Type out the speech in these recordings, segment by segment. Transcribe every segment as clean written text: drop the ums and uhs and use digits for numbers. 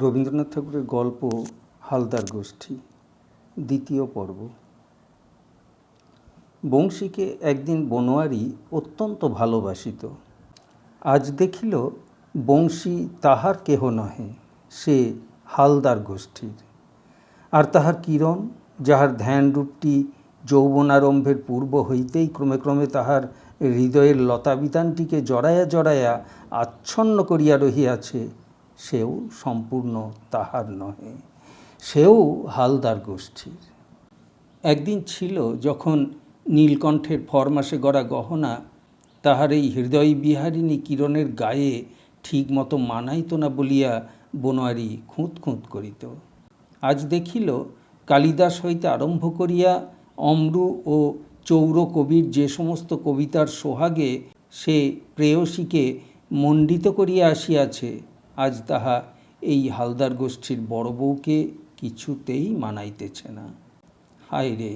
রবীন্দ্রনাথ ঠাকুরের গল্প হালদার গোষ্ঠী দ্বিতীয় পর্ব। বংশীকে একদিন বনোয়ারি অত্যন্ত ভালোবাসিত। আজ দেখিল বংশী তাহার কেহ নহে, সে হালদার গোষ্ঠীর। আর তাহার কিরণ, যাহার ধ্যানরূপটি যৌবনারম্ভের পূর্ব হইতেই ক্রমে ক্রমে তাহার হৃদয়ের লতাবিতানটিকে জড়াইয়া জড়াইয়া আচ্ছন্ন করিয়া রহিয়াছে, সেও সম্পূর্ণ তাহার নহে, সেও হালদার গোষ্ঠীর। একদিন ছিল যখন নীলকণ্ঠের ফরমাসে গড়া গহনা তাহার এই হৃদয় বিহারিণী কিরণের গায়ে ঠিক মতো মানাইত না বলিয়া বনোয়ারি খুঁত খুঁত করিত। আজ দেখিল কালিদাস হইতে আরম্ভ করিয়া অম্রু ও চৌর কবির যে সমস্ত কবিতার সোহাগে সে প্রেয়সীকে মণ্ডিত করিয়া আসিয়াছে, আজ তাহা এই হালদার গোষ্ঠীর বড় বউকে কিছুতেই মানাইতেছে না। হায় রে,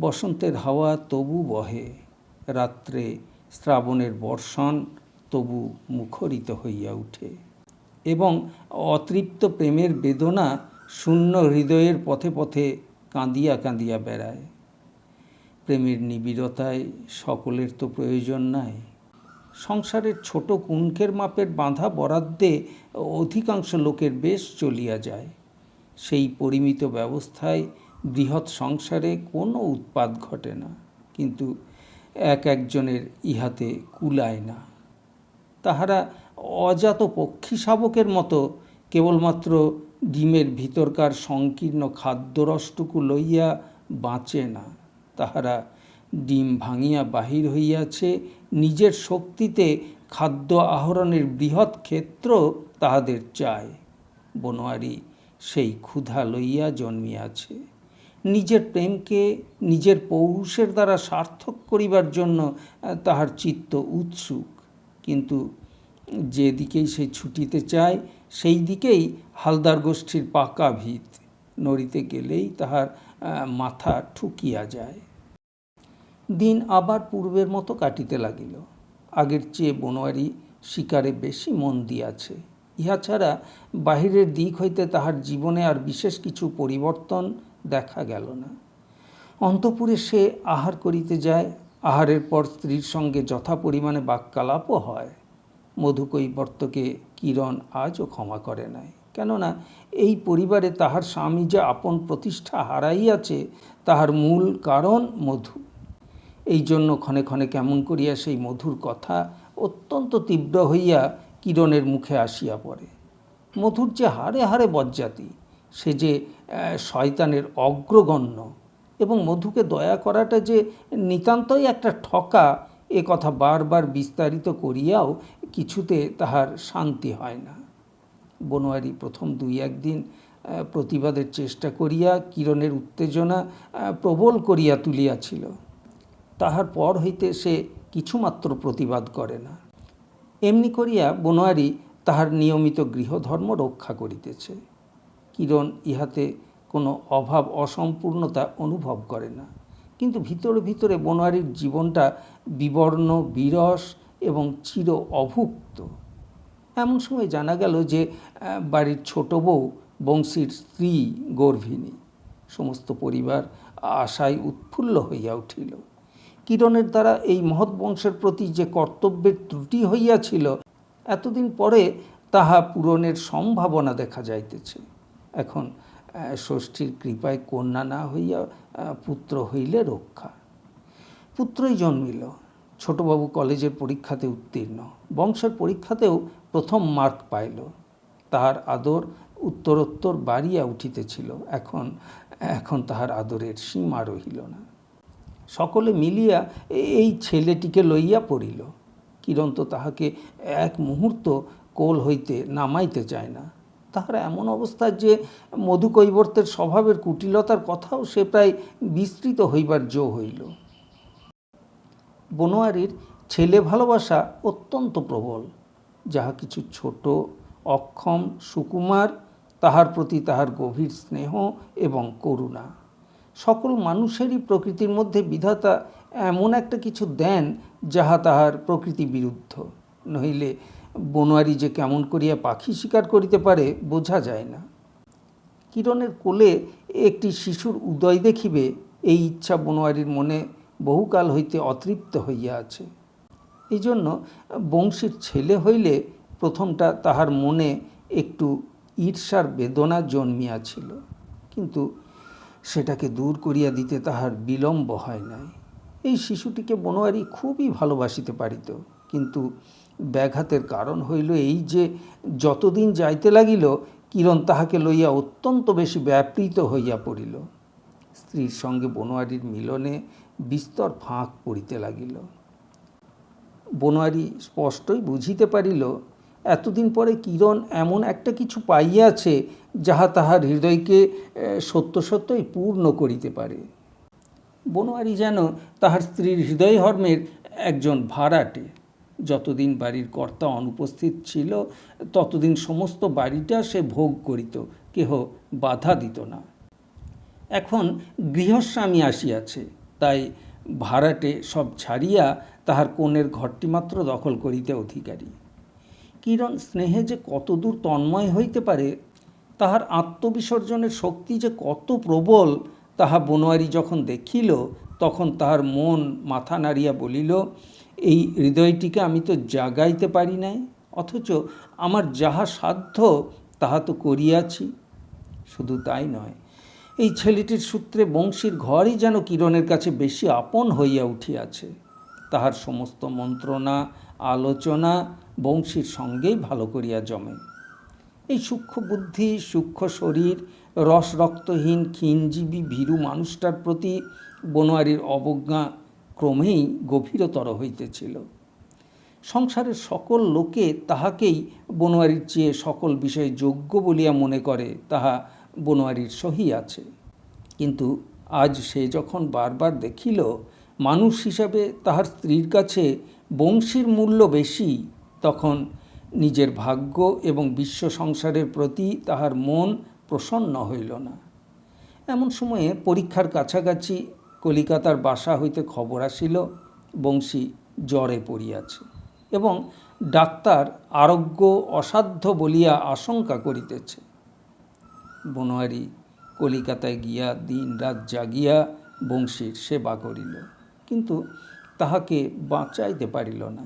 বসন্তের হাওয়া তবু বহে, রাত্রে শ্রাবণের বর্ষণ তবু মুখরিত হইয়া উঠে, এবং অতৃপ্ত প্রেমের বেদনা শূন্য হৃদয়ের পথে পথে কাঁদিয়া কাঁদিয়া বেড়ায়। প্রেমের নিবিড়তায় সকলের তো প্রয়োজন নাই। সংসারের ছোট কুণ্ঠের মাপের বাঁধা বরাদ্দে অধিকাংশ লোকের বেশ চলিয়া যায়। সেই পরিমিত ব্যবস্থায় বৃহৎ সংসারে কোনো উৎপাত ঘটে না, কিন্তু এক একজনের ইহাতে কুলায় না। তাহারা অজাত পক্ষী শাবকের মতো কেবলমাত্র ডিমের ভিতরকার সংকীর্ণ খাদ্যরসটুকু লইয়া বাঁচে না। তাহারা ডিম ভাঙিয়া বাহির হইয়াছে, নিজের শক্তিতে খাদ্য আহরণের বৃহৎ ক্ষেত্র তাহাদের চায়। বনোয়ারি সেই ক্ষুধা লইয়া জন্মিয়াছে। নিজের প্রেমকে নিজের পৌরুষের দ্বারা সার্থক করিবার জন্য তাহার চিত্ত উৎসুক, কিন্তু যে দিকেই সে ছুটিতে চায় সেই দিকেই হালদার গোষ্ঠীর পাকা ভিত। নড়িতে গেলেই তাহার মাথা ঠুকিয়া যায়। দিন আবার পূর্বের মতো কাটিতে লাগিল। আগের চেয়ে বনোয়ারি শিকারে বেশি মন দিয়াছে। ইহা ছাড়া বাহিরের দিক হইতে তাহার জীবনে আর বিশেষ কিছু পরিবর্তন দেখা গেল না। অন্তঃপুরে সে আহার করিতে যায়, আহারের পর স্ত্রীর সঙ্গে যথা পরিমাণে বাক্যালাপও হয়। মধুকৈবর্তকে কিরণ আজও ক্ষমা করে নাই, কেননা এই পরিবারে তাহার স্বামী যে আপন প্রতিষ্ঠা হারাইয়াছে তাহার মূল কারণ মধু। এই জন্য ক্ষণে ক্ষণে কেমন করিয়া সেই মধুর কথা অত্যন্ত তীব্র হইয়া কিরণের মুখে আসিয়া পড়ে। মধুর যে হারে হারে বজ্জাতি, সে যে শয়তানের অগ্রগণ্য, এবং মধুকে দয়া করাটা যে নিতান্তই একটা ঠকা, এ কথা বারবার বিস্তারিত করিয়াও কিছুতে তাহার শান্তি হয় না। বনোয়ারি প্রথম দুই একদিন প্রতিবাদের চেষ্টা করিয়া কিরণের উত্তেজনা প্রবল করিয়া তুলিয়াছিল। তাহার পর হইতে সে কিছুমাত্র প্রতিবাদ করে না। এমনি করিয়া বনোয়ারি তাহার নিয়মিত গৃহধর্ম রক্ষা করিতেছে। কিরণ ইহাতে কোনো অভাব অসম্পূর্ণতা অনুভব করে না, কিন্তু ভিতরে ভিতরে বনোয়ারির জীবনটা বিবর্ণ, বিরস এবং চির অভুক্ত। এমন সময় জানা গেল যে বাড়ির ছোট বউ বংশীর স্ত্রী গর্ভিণী। সমস্ত পরিবার আশায় উৎফুল্ল হইয়া উঠিল। কিরণের দ্বারা এই মহৎ বংশের প্রতি যে কর্তব্যের ত্রুটি হইয়াছিল, এতদিন পরে তাহা পূরণের সম্ভাবনা দেখা যাইতেছে। এখন ষষ্ঠীর কৃপায় কন্যা না হইয়া পুত্র হইলে রক্ষা। পুত্রই জন্মিল। ছোটবাবু কলেজের পরীক্ষাতে উত্তীর্ণ, বংশের পরীক্ষাতেও প্রথম মার্ক পাইল। তাহার আদর উত্তরোত্তর বাড়িয়া উঠিতেছিল। এখন তাহার আদরের সীমা রহিল না। সকলে মিলিয়া এই ছেলেটিকে লইয়া পড়িল। কিরণ তো তাহাকে এক মুহূর্ত কোল হইতে নামাইতে চায় না। তাহার এমন অবস্থা যে মধুকৈবর্তের স্বভাবের কুটিলতার কথাও সে প্রায় বিস্তৃত হইবার জো হইল। বনোয়ারির ছেলে ভালোবাসা অত্যন্ত প্রবল। যাহা কিছু ছোট, অক্ষম, সুকুমার, তাহার প্রতি তাহার গভীর স্নেহ এবং করুণা। সকল মানুষেরই প্রকৃতির মধ্যে বিধাতা এমন একটা কিছু দেন যাহা তাহার প্রকৃতি বিরুদ্ধ, নইলে বনোয়ারি যে কেমন করিয়া পাখি শিকার করিতে পারে বোঝা যায় না। কিরণের কোলে একটি শিশুর উদয় দেখিবে, এই ইচ্ছা বনোয়ারির মনে বহুকাল হইতে অতৃপ্ত হইয়া আছে। এই জন্য বংশীর ছেলে হইলে প্রথমটা তাহার মনে একটু ঈর্ষার বেদনা জন্মিয়াছিল, কিন্তু সেটাকে দূর করিয়া দিতে তাহার বিলম্ব হয় নাই। এই শিশুটিকে বনোয়ারি খুবই ভালোবাসিতে পারিত, কিন্তু ব্যাঘাতের কারণ হইল এই যে যতদিন যাইতে লাগিল কিরণ তাহাকে লইয়া অত্যন্ত বেশি ব্যাপৃত হইয়া পড়িল। স্ত্রীর সঙ্গে বনোয়ারির মিলনে বিস্তর ফাঁক পড়িতে লাগিল। বনোয়ারি স্পষ্টই বুঝিতে পারিল এতদিন পরে কিরণ এমন একটা কিছু পাইয়াছে যাহা তাহার হৃদয়কে সত্য সত্যই পূর্ণ করিতে পারে। বনোয়ারি যেন তাহার স্ত্রীর হৃদয়হর্মের একজন ভাড়াটে। যতদিন বাড়ির কর্তা অনুপস্থিত ছিল ততদিন সমস্ত বাড়িটা সে ভোগ করিত, কেহ বাধা দিত না। এখন গৃহস্বামী আসিয়াছে, তাই ভাড়াটে সব ছাড়িয়া তাহার কনের ঘরটি মাত্র দখল করিতে অধিকারী। কিরণ স্নেহে যে কতদূর তন্ময় হইতে পারে, তাহার আত্মবিসর্জনের শক্তি যে কত প্রবল, তাহা বনোয়ারি যখন দেখিল তখন তাহার মন মাথা নাড়িয়া বলিল, এই হৃদয়টিকে আমি তো জাগাইতে পারি নাই, অথচ আমার যাহা সাধ্য তাহা তো করিয়াছি। শুধু তাই নয়, এই ছেলেটির সূত্রে বংশীর ঘরই যেন কিরণের কাছে বেশি আপন হইয়া উঠিয়াছে। তাহার সমস্ত মন্ত্রণা আলোচনা বংশীর সঙ্গেই ভালো করিয়া জমে। এই সূক্ষ্ম বুদ্ধি, সূক্ষ্ম শরীর, রসরক্তহীন ক্ষীণজীবী ভীরু মানুষটার প্রতি বনোয়ারির অবজ্ঞা ক্রমেই গভীরতর হইতেছিল। সংসারের সকল লোকে তাহাকেই বনোয়ারির চেয়ে সকল বিষয়ে যোগ্য বলিয়া মনে করে, তাহা বনোয়ারির সহি আছে। কিন্তু আজ সে যখন বারবার দেখিল মানুষ হিসাবে তাহার স্ত্রীর কাছে বংশীর মূল্য বেশি, তখন নিজের ভাগ্য এবং বিশ্ব সংসারের প্রতি তাহার মন প্রসন্ন হইল না। এমন সময়ে পরীক্ষার কাছাকাছি কলিকাতার বাসা হইতে খবর আসিল বংশী জ্বরে পড়িয়াছে এবং ডাক্তার আরোগ্য অসাধ্য বলিয়া আশঙ্কা করিতেছে। বনোয়ারি কলিকাতায় গিয়া দিন রাত জাগিয়া বংশীর সেবা করিল, কিন্তু তাহাকে বাঁচাইতে পারিল না।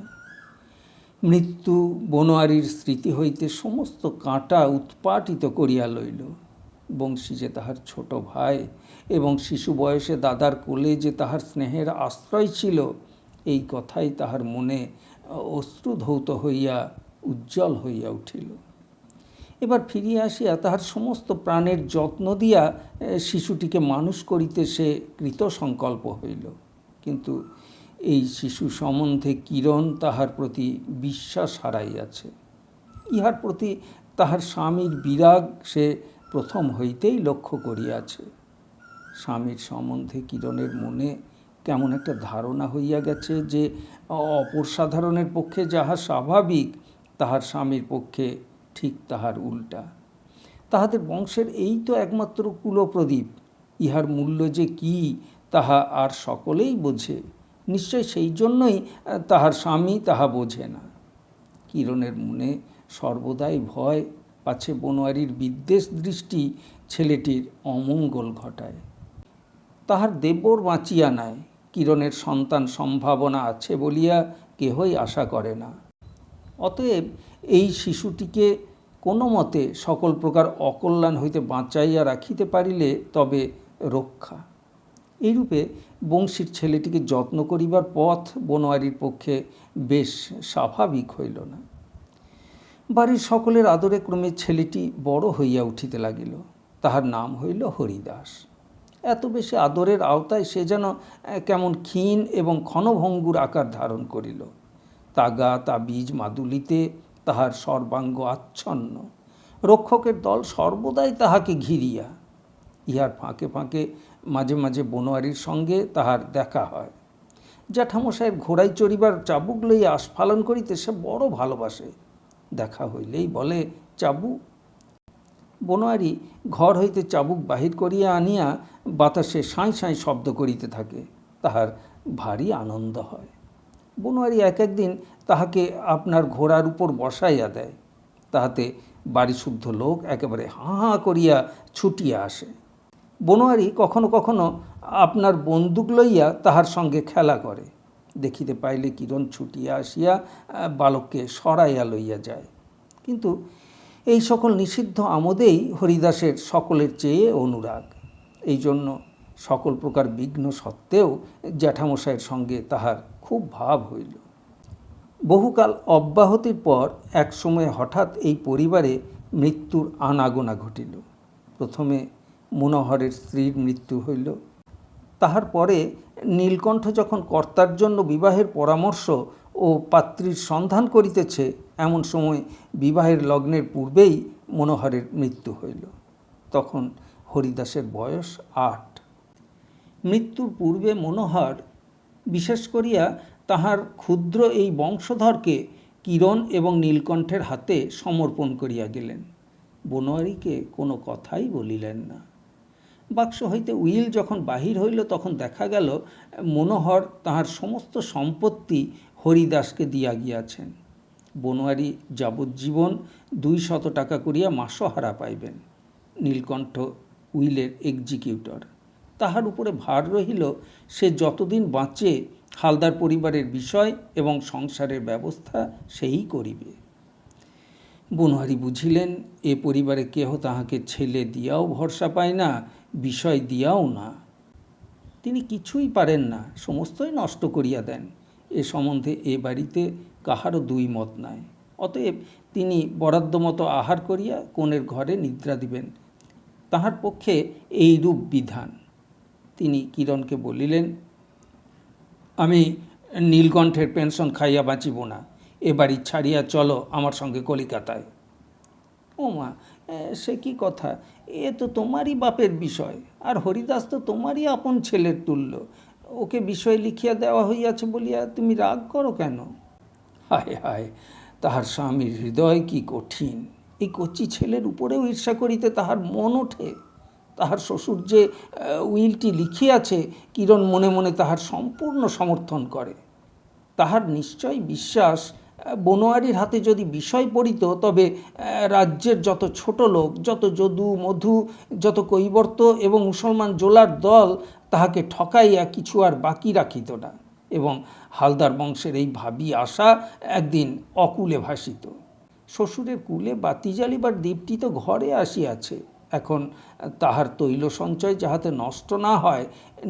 মৃত্যু বনোয়ারির স্মৃতি হইতে সমস্ত কাঁটা উৎপাটিত করিয়া লইল। বংশী যে তাহার ছোট ভাই এবং শিশু বয়সে দাদার কোলে যে তাহার স্নেহের আশ্রয় ছিল, এই কথাই তাহার মনে অশ্রুধৌত হইয়া উজ্জ্বল হইয়া উঠিল। এবার ফিরিয়া আসিয়া তাহার সমস্ত প্রাণের যত্ন দিয়া শিশুটিকে মানুষ করিতে সে কৃতসংকল্প হইল, কিন্তু এই শিশু সম্বন্ধে কিরণ তাহার প্রতি বিশ্বাস হারাইয়াছে। ইহার প্রতি তাহার স্বামীর বিরাগ সে প্রথম হইতেই লক্ষ্য করিয়াছে। স্বামীর সম্বন্ধে কিরণের মনে কেমন একটা ধারণা হইয়া গেছে যে অপর সাধারণের পক্ষে যাহা স্বাভাবিক তাহার স্বামীর পক্ষে ঠিক তাহার উল্টা। তাহাদের বংশের এই তো একমাত্র কুলপ্রদীপ, ইহার মূল্য যে কি তাহা আর সকলেই বোঝে। নিশ্চয় সেই জন্যই তাহার স্বামী তাহা বোঝে না। কিরণের মনে সর্বদাই ভয়, পাছে বনোয়ারির বিদ্বেষ দৃষ্টি ছেলেটির অমঙ্গল ঘটায়। তাহার দেবর বাঁচিয়া নাই, কিরণের সন্তান সম্ভাবনা আছে বলিয়া কেহই আশা করে না। অতএব এই শিশুটিকে কোনো মতে সকল প্রকার অকল্যাণ হইতে বাঁচাইয়া রাখিতে পারিলে তবে রক্ষা। এইরূপে বংশীর ছেলেটিকে যত্ন করিবার পথ বনোয়ারির পক্ষে বেশ স্বাভাবিক হইল না। বাড়ির সকলের আদরে ক্রমে ছেলেটি বড় হইয়া উঠিতে লাগিল। তাহার নাম হইল হরিদাস। এত বেশি আদরের আওতায় সে যেন কেমন ক্ষীণ এবং ক্ষণভঙ্গুর আকার ধারণ করিল। তাগা তাবিজ মাদুলিতে তাহার সর্বাঙ্গ আচ্ছন্ন। রক্ষকের দল সর্বদাই তাহাকে ঘিরিয়া। ইহার ফাঁকে ফাঁকে মাঝে মাঝে বনোয়ারির সঙ্গে তাহার দেখা হয়। জ্যাঠামশায়ের ঘোড়ায় চড়িবার চাবুক লইয়া আস্ফালন করিতে সে বড় ভালোবাসে। দেখা হইলেই বলে, চাবু। বনোয়ারি ঘর হইতে চাবুক বাহির করিয়া আনিয়া বাতাসে সাঁই সাঁই শব্দ করিতে থাকে। তাহার ভারী আনন্দ হয়। বনোয়ারি এক একদিন তাহাকে আপনার ঘোড়ার উপর বসাইয়া দেয়, তাহাতে বাড়িশুদ্ধ লোক একেবারে হাঁ হাঁ করিয়া ছুটিয়া আসে। বনোয়ারি কখনো কখনো আপনার বন্দুক লইয়া তাহার সঙ্গে খেলা করে, দেখিতে পাইলে কিরণ ছুটিয়া আসিয়া বালককে সরাইয়া লইয়া যায়। কিন্তু এই সকল নিষিদ্ধ আমোদেই হরিদাসের সকলের চেয়ে অনুরাগ। এই জন্য সকল প্রকার বিঘ্ন সত্ত্বেও জ্যাঠামশাইয়ের সঙ্গে তাহার খুব ভাব হইল। বহুকাল অব্যাহতির পর এক সময় হঠাৎ এই পরিবারে মৃত্যুর আনাগোনা ঘটিল। প্রথমে মনোহরের স্ত্রীর মৃত্যু হইল। তাহার পরে নীলকণ্ঠ যখন কর্তার জন্য বিবাহের পরামর্শ ও পাত্রীর সন্ধান করিতেছে, এমন সময় বিবাহের লগ্নের পূর্বেই মনোহরের মৃত্যু হইল। তখন হরিদাসের বয়স 8। মৃত্যুর পূর্বে মনোহর বিশেষ করিয়া তাহার ক্ষুদ্র এই বংশধরকে কিরণ এবং নীলকণ্ঠের হাতে সমর্পণ করিয়া গেলেন। বনোয়ারিকে কোনো কথাই বলিলেন না। বাক্স হইতে উইল যখন বাহির হইল, তখন দেখা গেল মনোহর তাহার সমস্ত সম্পত্তি হরিদাসকে দিয়া গিয়াছেন। বনোয়ারি যাবজ্জীবন 200 টাকা করিয়া মাসহারা পাইবেন। নীলকণ্ঠ উইলের এক্সিকিউটর। তাহার উপরে ভার রহিল সে যতদিন বাঁচে হালদার পরিবারের বিষয় এবং সংসারের ব্যবস্থা সেই করিবে। বনোয়ারি বুঝিলেন এ পরিবারে কেহ তাহাকে ছেলে দিয়াও ভরসা পায় না, বিষয় দিয়াও না। তিনি কিছুই পারেন না, সমস্তই নষ্ট করিয়া দেন। এ সম্বন্ধে এ বাড়িতে কাহারও দুই মত নাই। অতএব তিনি বরাদ্দ মতো আহার করিয়া কনের ঘরে নিদ্রা দিবেন। তাহার পক্ষে এইরূপ বিধান। তিনি কিরণকে বলিলেন, আমি নীলকণ্ঠের পেনশন খাইয়া বাঁচিব না, এ বাড়ি ছাড়িয়া চলো আমার সঙ্গে কলিকাতায়। ও মা, সে কি কথা? এ তো তোমারই বাপের বিষয়, আর হরিদাস তো তোমারই আপন ছেলের তুল্য। ওকে বিষয় লিখিয়া দেওয়া হইয়াছে বলিয়া তুমি রাগ করো কেন? হায় হায়, তাহার স্বামীর হৃদয় কি কঠিন! এই কচি ছেলের উপরেও ঈর্ষা করিতে তাহার মন ওঠে। তাহার শ্বশুর যে উইলটি লিখিয়াছে, কিরণ মনে মনে তাহার সম্পূর্ণ সমর্থন করে। তাহার নিশ্চয় বিশ্বাস, বনোয়ারির হাতে যদি বিষয় পড়িত, তবে রাজ্যের যত ছোট লোক, যত যদু মধু, যত কৈবর্ত এবং মুসলমান জোলার দল তাহাকে ঠকাইয়া কিছু আর বাকি রাখিত না, এবং হালদার বংশের এই ভাবী আশা একদিন অকুলে ভাসিত। শ্বশুরের কুলে বাতি জ্বালিবার দীপটি তো ঘরে আসিয়াছে। এখন তাহার তৈল সঞ্চয় যাহাতে নষ্ট না হয়,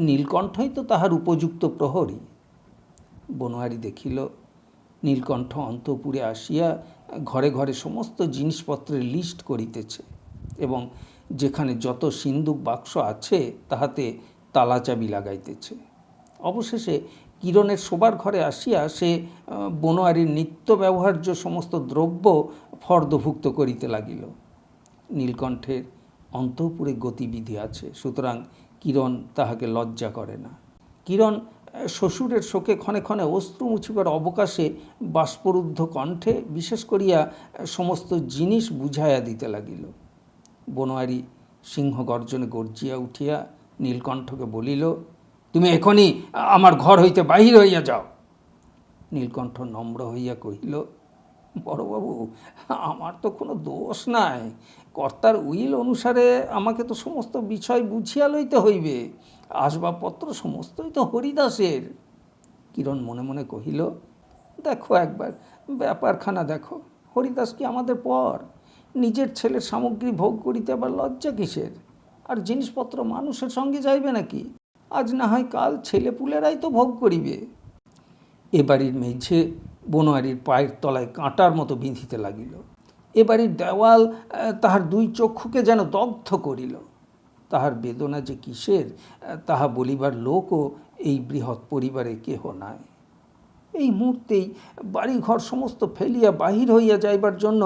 নীলকণ্ঠই তো তাহার উপযুক্ত প্রহরী। বনোয়ারি দেখিল নীলকণ্ঠ অন্তঃপুরে আসিয়া ঘরে ঘরে সমস্ত জিনিসপত্রের লিস্ট করিতেছে, এবং যেখানে যত সিন্দুক বাক্স আছে তাহাতে তালা চাবি লাগাইতেছে। অবশেষে কিরণের শোবার ঘরে আসিয়া সে বনোয়ারির নিত্য ব্যবহার্য সমস্ত দ্রব্য ফর্দভুক্ত করিতে লাগিল। নীলকণ্ঠের অন্তঃপুরে গতিবিধি আছে, সুতরাং কিরণ তাহাকে লজ্জা করে না। কিরণ শ্বশুরের শোকে ক্ষণে ক্ষণে অশ্রু মুছিবার অবকাশে বাষ্পরুদ্ধ কণ্ঠে বিশেষ করিয়া সমস্ত জিনিস বুঝাইয়া দিতে লাগিল। বনোয়ারি সিংহ গর্জনে গর্জিয়া উঠিয়া নীলকণ্ঠকে বলিল, তুমি এখনই আমার ঘর হইতে বাহির হইয়া যাও। নীলকণ্ঠ নম্র হইয়া কহিল, বড়বাবু, আমার তো কোনো দোষ নাই। কর্তার উইল অনুসারে আমাকে তো সমস্ত বিষয় বুঝিয়া লইতে হইবে। আসবাবপত্র সমস্তই তো হরিদাসের। কিরণ মনে মনে কহিল, দেখো একবার ব্যাপারখানা দেখো, হরিদাস কি আমাদের পর? নিজের ছেলের সামগ্রী ভোগ করিতে আবার লজ্জা কিসের? আর জিনিসপত্র মানুষের সঙ্গে যাইবে নাকি? আজ না হয় কাল ছেলেপুলেরাই তো ভোগ করিবে। এ বাড়ির মেঝে বনোয়ারির পায়ের তলায় কাঁটার মতো বিঁধিতে লাগিল। এ বাড়ির দেওয়াল তাহার দুই চক্ষুকে যেন দগ্ধ করিল। তাহার বেদনা যে কিসের, তাহা বলিবার লোকও এই বৃহৎ পরিবারে কেহ নাই। এই মুহূর্তেই বাড়িঘর সমস্ত ফেলিয়া বাহির হইয়া যাইবার জন্য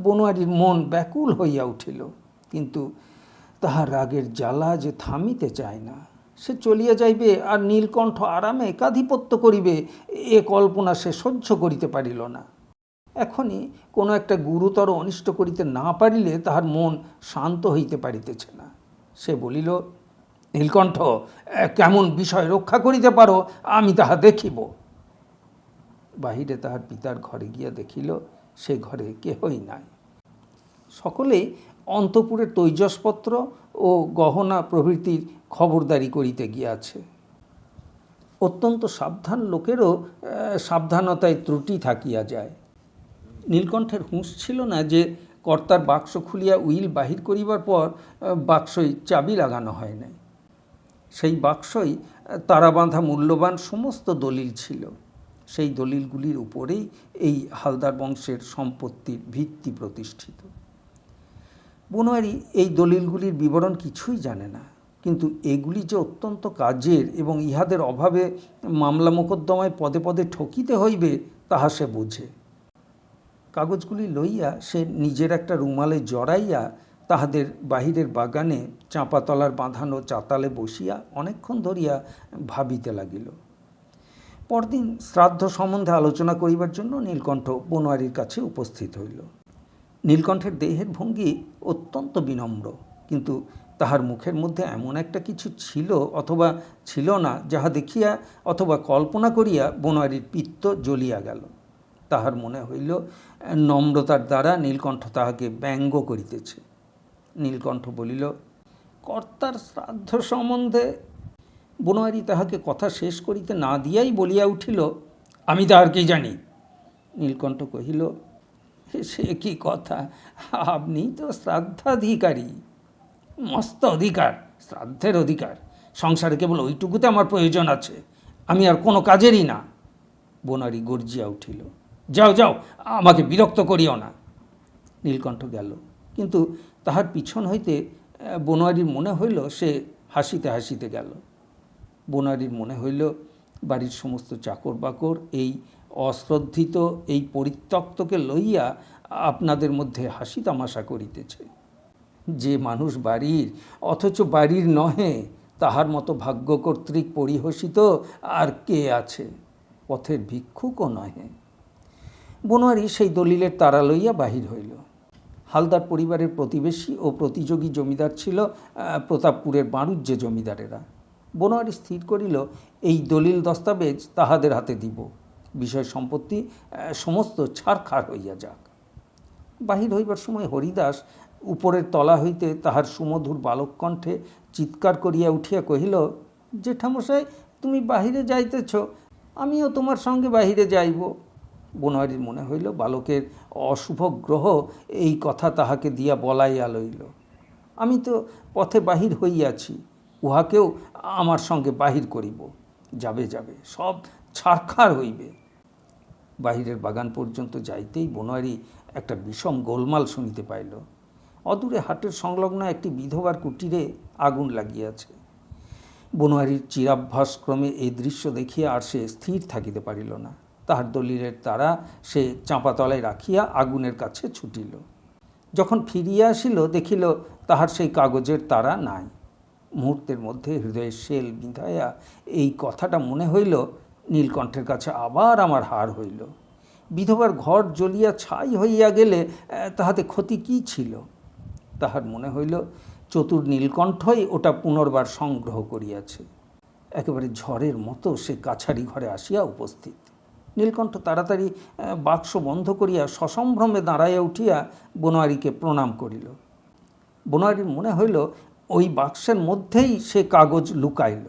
বনোয়ারির মন ব্যাকুল হইয়া উঠিল, কিন্তু তাহার রাগের জ্বালা যে থামিতে চায় না। সে চলিয়া যাইবে আর নীলকণ্ঠ আরামে একাধিপত্য করিবে, এ কল্পনা সে সহ্য করিতে পারিল না। এখনই কোনো একটা গুরুতর অনিষ্ট করিতে না পারিলে তাহার মন শান্ত হইতে পারিতেছে না। সে বলিল, নীলকণ্ঠ কেমন বিষয় রক্ষা করিতে পারো আমি তাহা দেখিব। বাহিরে তাহার পিতার ঘরে গিয়া দেখিল সে ঘরে কেহই নাই। সকলেই অন্তঃপুরের তৈজসপত্র ও গহনা প্রভৃতির খবরদারি করিতে গিয়াছে। অত্যন্ত সাবধান লোকেরও সাবধানতায় ত্রুটি থাকিয়া যায়। নীলকণ্ঠের হুঁশ ছিল না যে কর্তার বাক্স খুলিয়া উইল বাহির করিবার পর বাক্সই চাবি লাগানো হয় নাই। সেই বাক্সই তারা বাঁধা মূল্যবান সমস্ত দলিল ছিল। সেই দলিলগুলির উপরেই এই হালদার বংশের সম্পত্তির ভিত্তি প্রতিষ্ঠিত। বনোয়ারি এই দলিলগুলির বিবরণ কিছুই জানে না, কিন্তু এগুলি যে অত্যন্ত কাজের এবং ইহাদের অভাবে মামলা মোকদ্দমায় পদে পদে ঠকিতে হইবে তাহা সে বোঝে। কাগজগুলি লইয়া সে নিজের একটা রুমালে জড়াইয়া তাহাদের বাহিরের বাগানে চাঁপাতলার বাঁধানো চাতালে বসিয়া অনেকক্ষণ ধরিয়া ভাবিতে লাগিল। পরদিন শ্রাদ্ধ সম্বন্ধে আলোচনা করিবার জন্য নীলকণ্ঠ বনোয়ারির কাছে উপস্থিত হইল। নীলকণ্ঠের দেহের ভঙ্গি অত্যন্ত বিনম্র, কিন্তু তাহার মুখের মধ্যে এমন একটা কিছু ছিল অথবা ছিল না যাহা দেখিয়া অথবা কল্পনা করিয়া বনোয়ারির পিত্ত জ্বলিয়া গেল। তাহার মনে হইল নম্রতার দ্বারা নীলকণ্ঠ তাহাকে ব্যঙ্গ করিতেছে। নীলকণ্ঠ বলিল, কর্তার শ্রাদ্ধ সম্বন্ধে। বনোয়ারি তাহাকে কথা শেষ করিতে না দিয়াই বলিয়া উঠিল, আমি তাহার কি জানি। নীলকণ্ঠ কহিল, সে কি কথা, আপনি তো শ্রাদ্ধাধিকারী। মস্ত অধিকার, শ্রাদ্ধের অধিকার। সংসারে কেবল ওইটুকুতে আমার প্রয়োজন আছে, আমি আর কোনো কাজেরই না। বনোয়ারি গর্জিয়া উঠিল, যাও যাও, আমাকে বিরক্ত করিও না। নীলকণ্ঠ গেল, কিন্তু তাহার পিছন হইতে বনোয়ারির মনে হইল সে হাসিতে হাসিতে গেল। বনোয়ারির মনে হইল বাড়ির সমস্ত চাকর বাকর এই অশ্রদ্ধিত এই পরিত্যক্তকে লইয়া আপনাদের মধ্যে হাসি তামাশা করিতেছে। যে মানুষ বাড়ির অথচ বাড়ির নহে, তাহার মতো ভাগ্য কর্তৃক পরিহসিত আর কে আছে? পথের ভিক্ষুকও নহে। বনোয়ারি সেই দলিলের তারা লইয়া বাহির হইল। হালদার পরিবারের প্রতিবেশী ও প্রতিযোগী জমিদার ছিল প্রতাপপুরের বাণুজ্য জমিদারেরা। বনোয়ারি স্থির করিল এই দলিল দস্তাবেজ তাহাদের হাতে দিব, বিষয় সম্পত্তি সমস্ত ছারখার হইয়া যাক। বাহির হইবার সময় হরিদাস উপরের তলা হইতে তাহার সুমধুর বালক কণ্ঠে চিৎকার করিয়া উঠিয়া কহিল, জেঠামশাই, তুমি বাহিরে যাইতেছ, আমিও তোমার সঙ্গে বাহিরে যাইব। বনোয়ারির মনে হইল বালকের অশুভ গ্রহ এই কথা তাহাকে দিয়া বলাইয়া লইল। আমি তো পথে বাহির হইয়াছি, উহাকেও আমার সঙ্গে বাহির করিব। যাবে যাবে, সব ছারখার হইবে। বাহিরের বাগান পর্যন্ত যাইতেই বনোয়ারি একটা বিষম গোলমাল শুনিতে পাইল। অদূরে হাটের সংলগ্ন একটি বিধবার কুটিরে আগুন লাগিয়াছে। বনোয়ারির চিরাভ্যাসক্রমে এই দৃশ্য দেখিয়া আর সে স্থির থাকিতে পারিল না। তাহার দলিলের তারা সে চাঁপাতলায় রাখিয়া আগুনের কাছে ছুটিল। যখন ফিরিয়া আসিল দেখিল তাহার সেই কাগজের তারা নাই। মুহূর্তের মধ্যে হৃদয়ের শেল বিঁধাইয়া এই কথাটা মনে হইল, নীলকণ্ঠের কাছে আবার আমার হার হইল। বিধবার ঘর জ্বলিয়া ছাই হইয়া গেলে তাহাতে ক্ষতি কি ছিল? তাহার মনে হইল চতুর নীলকণ্ঠই ওটা পুনর্বার সংগ্রহ করিয়াছে। একেবারে ঝড়ের মতো সে কাছারি ঘরে আসিয়া উপস্থিত। নীলকণ্ঠ তাড়াতাড়ি বাক্স বন্ধ করিয়া সসম্ভ্রমে দাঁড়াইয়া উঠিয়া বনোয়ারিকে প্রণাম করিল। বনোয়ারির মনে হইল ওই বাক্সের মধ্যেই সে কাগজ লুকাইল।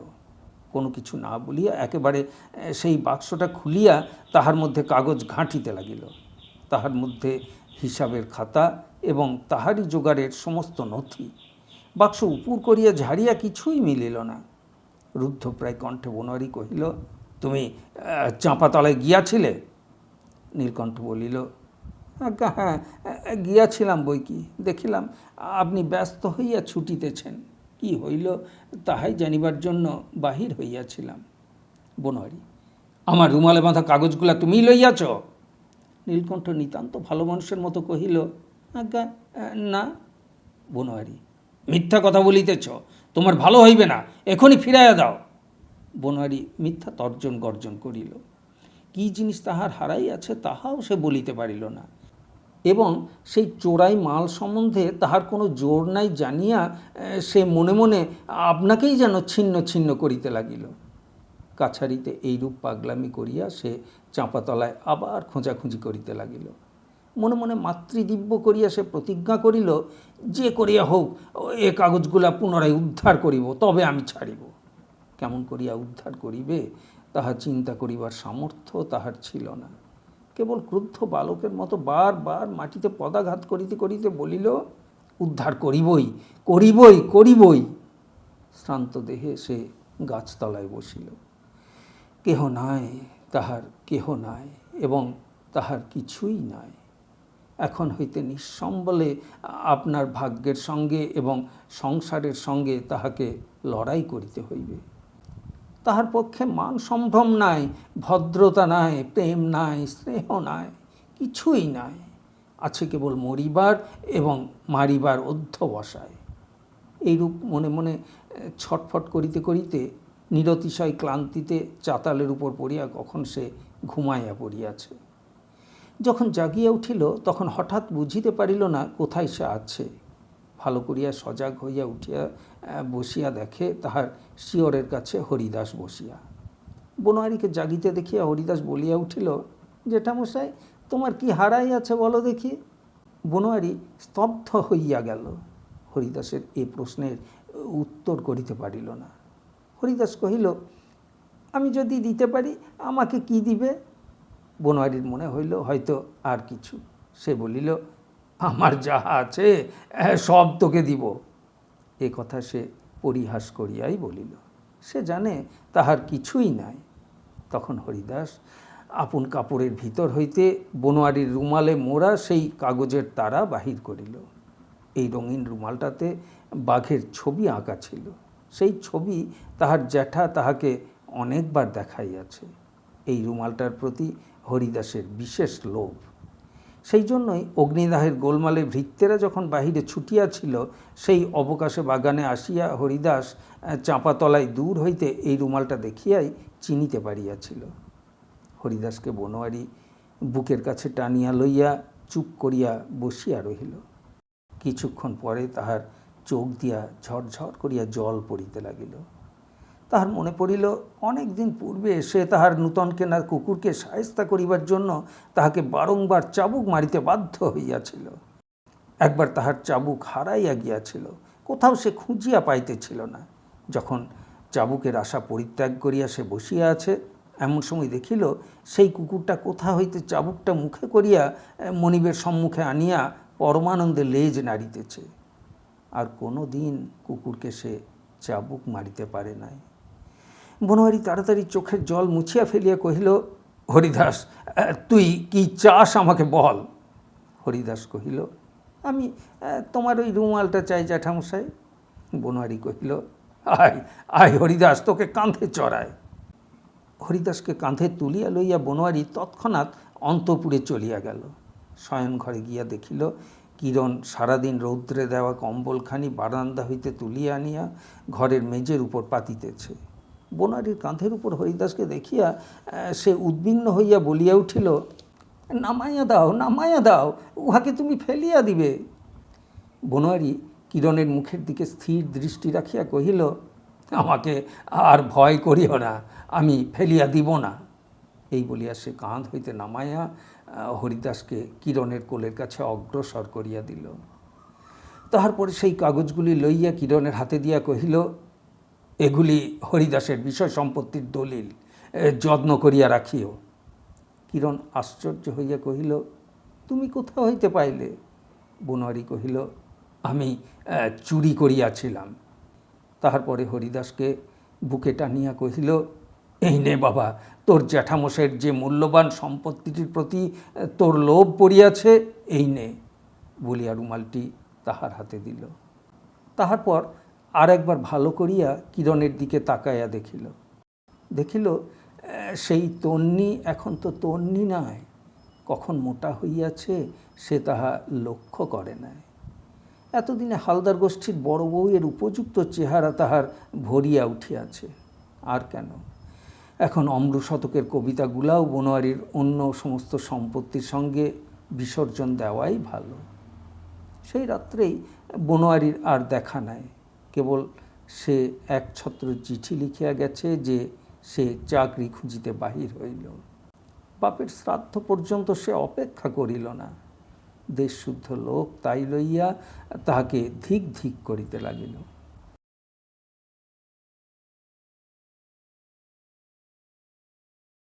কোনো কিছু না বলিয়া একেবারে সেই বাক্সটা খুলিয়া তাহার মধ্যে কাগজ ঘাঁটিতে লাগিল। তাহার মধ্যে হিসাবের খাতা এবং তাহারই জোগাড়ের সমস্ত নথি। বাক্স উপুর করিয়া ঝাড়িয়া কিছুই মিলিল না। রুদ্ধপ্রায় কণ্ঠে বনোয়ারি কহিল, তুমি চাঁপাতলায় গিয়াছিলে? নীলকণ্ঠ বলিল, হ্যাঁ, গিয়াছিলাম বই কি, দেখিলাম আপনি ব্যস্ত হইয়া ছুটিতেছেন, কি হইল তাহাই জানিবার জন্য বাহির হইয়াছিলাম। বনোয়ারি, আমার রুমালে বাঁধা কাগজগুলা তুমি লইয়াছ? নীলকণ্ঠ নিতান্ত ভালো মানুষের মতো কহিল, আজ্ঞা না। বনোয়ারি, মিথ্যা কথা বলিতেছ, তোমার ভালো হইবে না, এখনই ফিরাইয়া দাও। বনোয়ারি মিথ্যা তর্জন গর্জন করিল। কি জিনিস তাহার হারাইয়াছে তাহাও সে বলিতে পারিল না, এবং সেই চোরাই মাল সম্বন্ধে তাহার কোনো জোর নাই জানিয়া সে মনে মনে আপনাকেই যেন ছিন্ন ছিন্ন করিতে লাগিল। কাছারিতে এইরূপ পাগলামি করিয়া সে চাঁপাতলায় আবার খোঁজাখুঁজি করিতে লাগিল। মনে মনে মাতৃদিব্য করিয়া সে প্রতিজ্ঞা করিল, যে করিয়া হোক এ কাগজগুলা পুনরায় উদ্ধার করিব, তবে আমি ছাড়িব। কেমন করিয়া উদ্ধার করিবে তাহা চিন্তা করিবার সামর্থ্য তাহার ছিল না। কেবল ক্রুদ্ধ বালকের মতো বারবার মাটিতে পদাঘাত করিতে করিতে বলিল, উদ্ধার করিবই, করিবই, করিবই। শ্রান্ত দেহে সে গাছতলায় বসিল। কেহ নাই, তাহার কেহ নাই, এবং তাহার কিছুই নাই। এখন হইতে নিঃসম্বলে আপনার ভাগ্যের সঙ্গে এবং সংসারের সঙ্গে তাহাকে লড়াই করিতে হইবে। তাহার পক্ষে মান সম্ভ্রম নাই, ভদ্রতা নাই, প্রেম নাই, স্নেহ নাই, কিছুই নাই। আছে কেবল মরিবার এবং মারিবার অধ্যবসায়। এইরূপ মনে মনে ছটফট করিতে করিতে নিরতিশয় ক্লান্তিতে চাতালের উপর পড়িয়া কখন সে ঘুমাইয়া পড়িয়াছে। যখন জাগিয়া উঠিল তখন হঠাৎ বুঝিতে পারিল না কোথায় সে আছে। ভালো করিয়া সজাগ হইয়া উঠিয়া বসিয়া দেখে তাহার শিয়রের কাছে হরিদাস বসিয়া। বনোয়ারিকে জাগিতে দেখিয়া হরিদাস বলিয়া উঠিল, জেঠামশাই, তোমার কি হারাই আছে বলো দেখি। বনোয়ারি স্তব্ধ হইয়া গেল। হরিদাসের এই প্রশ্নের উত্তর করিতে পারিল না। হরিদাস কহিল, আমি যদি দিতে পারি আমাকে কি দিবে? বনোয়ারির মনে হইল হয়তো আর কিছু। সে বলিল, আমার যাহা আছে সব তোকে দিব। এ কথা সে পরিহাস করিয়াই বলিল। সে জানে তাহার কিছুই নাই। তখন হরিদাস আপন কাপড়ের ভিতর হইতে বনোয়ারির রুমালে মোড়া সেই কাগজের তারা বাহির করিল। এই রঙিন রুমালটাতে বাঘের ছবি আঁকা ছিল। সেই ছবি তাহার জ্যাঠা তাহাকে অনেকবার দেখাইয়াছে। এই রুমালটার প্রতি হরিদাসের বিশেষ লোভ। সেই জন্যই অগ্নিদাহের গোলমালে ভৃত্যেরা যখন বাহিরে ছুটিয়াছিল, সেই অবকাশে বাগানে আসিয়া হরিদাস চাঁপাতলায় দূর হইতে এই রুমালটা দেখিয়াই চিনিতে পারিয়াছিল। হরিদাসকে বনোয়ারি বুকের কাছে টানিয়া লইয়া চুপ করিয়া বসিয়া রহিল। কিছুক্ষণ পরে তাহার চোখ দিয়া ঝরঝর করিয়া জল পড়িতে লাগিল। তাহার মনে পড়িল অনেক দিন পূর্বে সে তাহার নূতন কেনা কুকুরকে শায়েস্তা করিবার জন্য তাহাকে বারংবার চাবুক মারিতে বাধ্য হইয়াছিল। একবার তাহার চাবুক হারাইয়া গিয়াছিল, কোথাও সে খুঁজিয়া পাইতেছিল না। যখন চাবুকের আশা পরিত্যাগ করিয়া সে বসিয়া আছে, এমন সময় দেখিল সেই কুকুরটা কোথা হইতে চাবুকটা মুখে করিয়া মনিবের সম্মুখে আনিয়া পরমানন্দে লেজ নাড়িতেছে। আর কোনো দিন কুকুরকে সে চাবুক মারিতে পারে নাই। বনোয়ারি তাড়াতাড়ি চোখের জল মুছিয়া ফেলিয়া কহিল, হরিদাস, তুই কি চাস আমাকে বল। হরিদাস কহিল, আমি তোমার ওই রুমালটা চাই জ্যাঠামশাই। বনোয়ারি কহিল, আয় আয় হরিদাস, তোকে কাঁধে চড়ায়। হরিদাসকে কাঁধে তুলিয়া লইয়া বনোয়ারি তৎক্ষণাৎ অন্তঃপুরে চলিয়া গেল। শয়ন ঘরে গিয়া দেখিল কিরণ সারাদিন রৌদ্রে দেওয়া কম্বলখানি বারান্দা হইতে তুলিয়া আনিয়া ঘরের মেজের উপর পাতিতেছে। বনোয়ারির কাঁধের উপর হরিদাসকে দেখিয়া সে উদ্বিগ্ন হইয়া বলিয়া উঠিল, নামাইয়া দাও, নামাইয়া দাও, উহাকে তুমি ফেলিয়া দিবে। বনোয়ারি কিরণের মুখের দিকে স্থির দৃষ্টি রাখিয়া কহিল, আমাকে আর ভয় করিও না, আমি ফেলিয়া দিব না। এই বলিয়া সে কাঁধ হইতে নামাইয়া হরিদাসকে কিরণের কোলের কাছে অগ্রসর করিয়া দিল। তাহার পরে সেই কাগজগুলি লইয়া কিরণের হাতে দিয়া কহিল, এগুলি হরিদাসের বিষয় সম্পত্তির দলিল, যত্ন করিয়া রাখিও। কিরণ আশ্চর্য হইয়া কহিল, তুমি কোথা হইতে পাইলে? বনোয়ারি কহিল, আমি চুরি করিয়াছিলাম। তাহার পরে হরিদাসকে বুকে টানিয়া কহিল, এই নে বাবা, তোর জ্যাঠামশাইয়ের যে মূল্যবান সম্পত্তিটির প্রতি তোর লোভ পড়িয়াছে, এই নে, বলিয়া রুমালটি তাহার হাতে দিল। তাহার পর আর একবার ভালো করিয়া কিরণের দিকে তাকাইয়া দেখিল। দেখিল সেই তন্নি এখন তো তন্নি নয়, কখন মোটা হইয়াছে সে তাহা লক্ষ্য করে নাই। এতদিনে হালদার গোষ্ঠীর বড় বউয়ের উপযুক্ত চেহারা তাহার ভরিয়া উঠিয়াছে। আর কেন, এখন অম্র শতকের কবিতাগুলাও বনোয়ারির অন্য সমস্ত সম্পত্তির সঙ্গে বিসর্জন দেওয়াই ভালো। সেই রাত্রেই বনোয়ারির আর দেখা নাই। কেবল সে এক ছত্র চিঠি লিখিয়া গেছে যে সে চাকরি খুঁজিতে বাহির হইল। বাপের শ্রাদ্ধ পর্যন্ত সে অপেক্ষা করিল না। দেশশুদ্ধ লোক তাই লইয়া তাহাকে ধিক ধিক করিতে লাগিল।